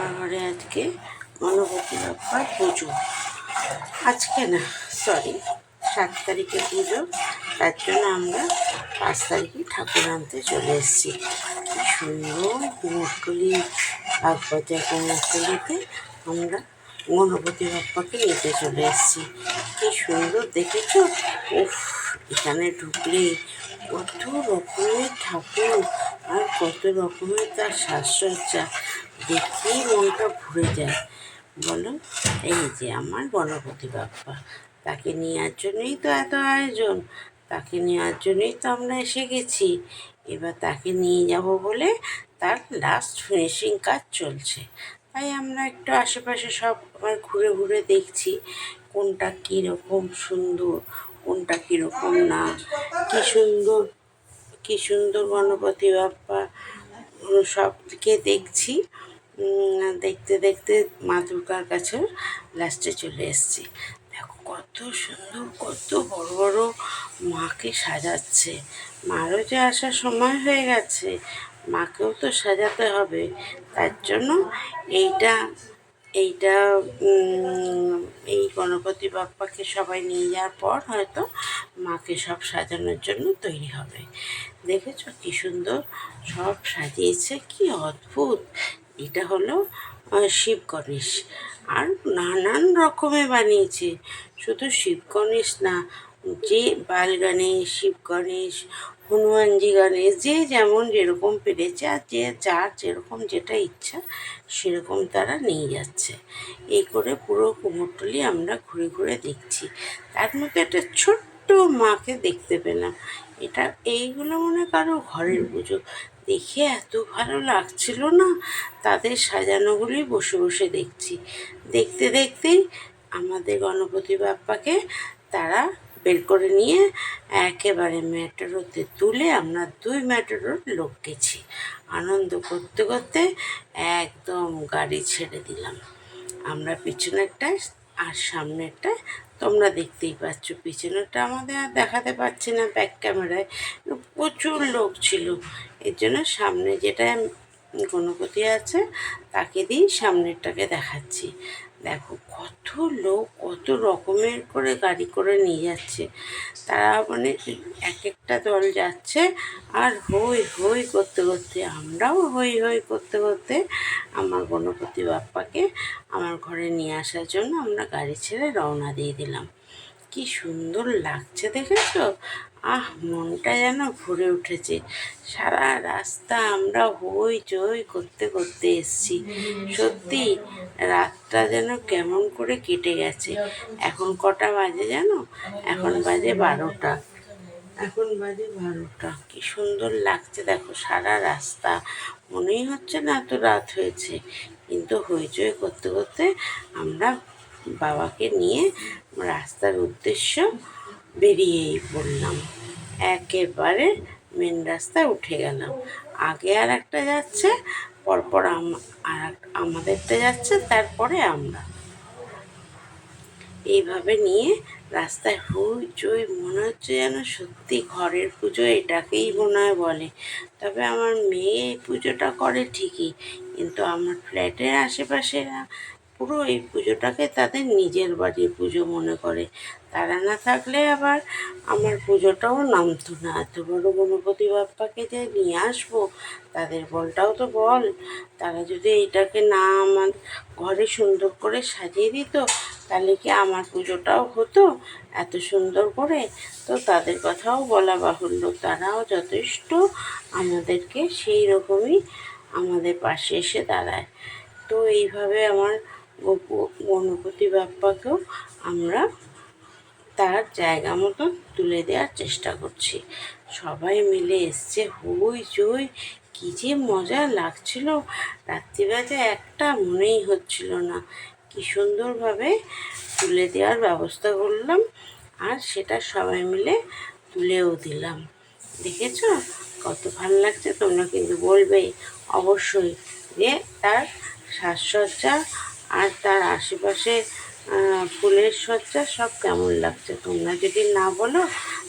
আমার ঘরে আজকে গণপতি বাপ্পার পুজো। আজকে না, সরি, 7 তারিখে পুজো। তার জন্য আমরা 5 তারিখে ঠাকুর আনতে চলে এসেছি। কি সুন্দর কুমোরটুলি বাগবাজার কুমোরটুলিতে আমরা গণপতি বাপ্পাকে নিতে চলে এসেছি। কি সুন্দর দেখেছো? উফ, এখানে ঢুকলে কত রকমের ঠাকুর আর কত রকমের তার সাজসজ্জা দেখেই মনটা ভরে যায়। বলো, এই যে আমার গণপতি বাপ্পা, তাকে নেওয়ার জন্যই তো এত আয়োজন, তাকে নেওয়ার জন্যই তো আমরা এসে গেছি। এবার তাকে নিয়ে যাব বলে তার লাস্ট ফিনিশিং কাজ চলছে। তাই আমরা একটু আশেপাশে সব ঘুরে ঘুরে দেখছি কোনটা কীরকম সুন্দর, কোনটা কীরকম না। কি সুন্দর, কি সুন্দর গণপতি বাপ্পা সবকে দেখছি। দেখতে দেখতে মা দুর্গার কাছে লাস্টে চলে এসেছি। দেখো কত সুন্দর, কত বড় বড় মাকে সাজাচ্ছে। মারও যে আসার সময় হয়ে গেছে, মাকেও তো সাজাতে হবে। তার জন্য এইটা এইটা এই গণপতি বাপ্পাকে সবাই নিয়ে যাওয়ার পর হয়তো মাকে সব সাজানোর জন্য তৈরি হবে। দেখেছো কি সুন্দর সব সাজিয়েছে, কি অদ্ভুত। এটা হলো শিব গণেশ, আর নানান রকমের বানিয়েছে। শুধু শিব গণেশ না, যে বাল গণেশ, শিব গণেশ, হনুমানজি গণেশ, যে যেমন যেরকম পেরেছে আর যে যার যেরকম যেটা ইচ্ছা সেরকম তারা নিয়ে যাচ্ছে। এই করে পুরো কুমোরটুলি আমরা ঘুরে ঘুরে দেখছি। তার মধ্যে একটা ছোট্ট মাকে দেখতে পেলাম। এইগুলো মনে কারো ঘরের পুজো। দেখে এত ভালো লাগছিল না, তাদের সাজানোগুলি বসে বসে দেখছি। দেখতে দেখতেই আমাদের গণপতি বাপ্পাকে তারা বের করে নিয়ে একেবারে ম্যাটাডোরতে তুলে আমরা 2 ম্যাটাডোর লোক গেছি। আনন্দ করতে করতে একদম গাড়ি ছেড়ে দিলাম। আমরা পিছনেরটায় আর সামনেরটায় তোমরা দেখতেই পাচ্ছ। পিছনেরটা আমাদের আর দেখাতে পারছি না ব্যাক ক্যামেরায়, প্রচুর লোক ছিল। এর জন্য সামনে যেটা গণপতি আছে তাকে দিয়েই সামনেরটাকে দেখাচ্ছি। দেখো কত লোক, কত রকমের করে গাড়ি করে নিয়ে যাচ্ছে। তারা মানে এক একটা দল যাচ্ছে আর হই হই করতে করতে আমরাও হই হই করতে করতে আমার গণপতি বাপ্পাকে আমার ঘরে নিয়ে আসার জন্য আমরা গাড়ি ছেড়ে রওনা দিয়ে দিলাম। কি সুন্দর লাগছে দেখেছো? মনটা যেন ভরে উঠেছে। সারা রাস্তা আমরা হই চই করতে করতে এসছি। সত্যি রাতটা যেন কেমন করে কেটে গেছে। এখন কটা বাজে জানো? এখন বাজে 12টা। কি সুন্দর লাগছে দেখো সারা রাস্তা। মনেই হচ্ছে না এত রাত হয়েছে, কিন্তু হইচই করতে করতে আমরা বাবাকে নিয়ে রাস্তার উদ্দেশ্য বেরিয়েই পড়লাম। একেবারে মেন রাস্তায় উঠে গেলাম। আগে আর একটা যাচ্ছে, পরপর আমাদেরটা যাচ্ছে, তারপরে আমরা। এইভাবে নিয়ে রাস্তায় হই চই, মনে হচ্ছে যেন সত্যি ঘরের পুজো এটাকেই মনে হয় বলে। তবে আমার মেয়ে এই পুজোটা করে ঠিকই, কিন্তু আমার ফ্ল্যাটের আশেপাশেরা পুরো এই পুজোটাকে তাদের নিজের বাড়ির পুজো মনে করে। তারা না থাকলে আবার আমার পুজোটাও নামতো না। এত বড় গণপতি বাপ্পাকে যে নিয়ে আসবো, তাদের বলটাও তো বল। তারা যদি এইটাকে না আমার ঘরে সুন্দর করে সাজিয়ে দিত, তাহলে কি আমার পুজোটাও হতো এত সুন্দর করে? তো তাদের কথাও বলা বাহুল্য, তারাও যথেষ্ট আমাদেরকে সেই রকমই আমাদের পাশে এসে দাঁড়ায়। তো এইভাবে আমার গণপতি বাপ্পাকেও আমরা তার জায়গা মতন তুলে দেওয়ার চেষ্টা করছি। সবাই মিলে এসছে, হই চই, কী যে মজা লাগছিল। রাত্রিবেলা একটা মনেই হচ্ছিল না। কি সুন্দরভাবে তুলে দেওয়ার ব্যবস্থা করলাম, আর সেটা সবাই মিলে তুলেও দিলাম। দেখেছো কত ভালো লাগছে? তোমরা কিন্তু বলবেই অবশ্যই যে তার সাজসজ্জা আর তার আশেপাশে ফুলের সজ্জা সব কেমন লাগছে। তোমরা যদি না বলো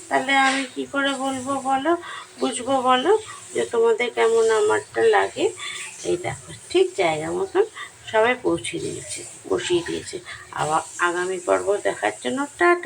তাহলে আমি কি করে বলবো বলো, বুঝবো বলো যে তোমাদের কেমন আমারটা লাগে। এই দেখো ঠিক জায়গা মতন সবাই পৌঁছে দিয়েছে, বসিয়ে দিয়েছে। আবার আগামী পর্ব দেখার জন্য টাটা।